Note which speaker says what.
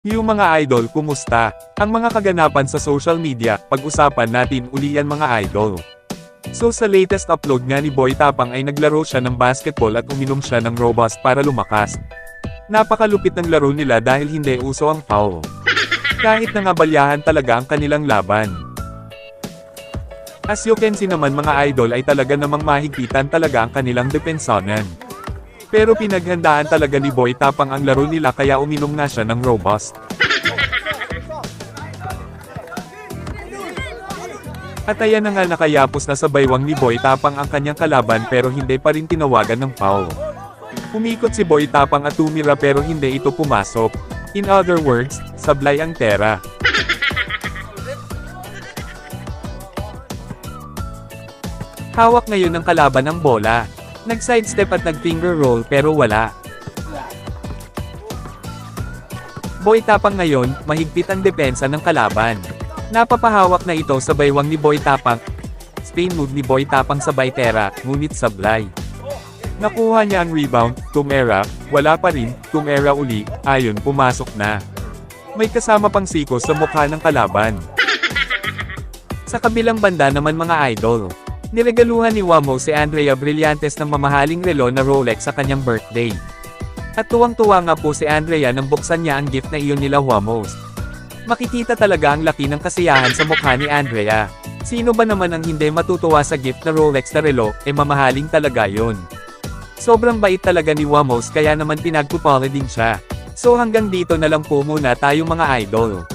Speaker 1: Yung mga idol, kumusta? Ang mga kaganapan sa social media, pag-usapan natin uli yan mga idol. So sa latest upload nga ni Boy Tapang ay naglaro siya ng basketball at uminom siya ng Robust para lumakas. Napakalupit ng laro nila dahil hindi uso ang foul. Kahit nangabalyahan talaga ang kanilang laban. As you can see naman mga idol ay talaga namang mahigpitan talaga ang kanilang depensonan. Pero pinaghandaan talaga ni Boy Tapang ang laro nila kaya uminom nga siya ng Robust. At ayan na nga nakayapos na sa baywang ni Boy Tapang ang kanyang kalaban pero hindi pa rin tinawagan ng foul. Umikot si Boy Tapang at tumira pero hindi ito pumasok. In other words, sablay ang tera. Hawak ngayon ng kalaban ang bola. Nag-sidestep at nag-finger roll pero wala. Boy Tapang ngayon, mahigpit ang depensa ng kalaban. Napapahawak na ito sa baywang ni Boy Tapang. Spin move ni Boy Tapang sabay tera, ngunit sablay. Nakuha niya ang rebound, tumera, wala pa rin, tumera uli, ayon pumasok na. May kasama pang siko sa mukha ng kalaban. Sa kabilang banda naman mga idol. Niregaluhan ni Wamos si Andrea Brillantes ng mamahaling relo na Rolex sa kanyang birthday. At tuwang-tuwa nga po si Andrea nang buksan niya ang gift na iyon nila Wamos. Makikita talaga ang laki ng kasiyahan sa mukha ni Andrea. Sino ba naman ang hindi matutuwa sa gift na Rolex na relo, mamahaling talaga yon. Sobrang bait talaga ni Wamos kaya naman pinagpupala din siya. So hanggang dito na lang po muna tayo mga idol.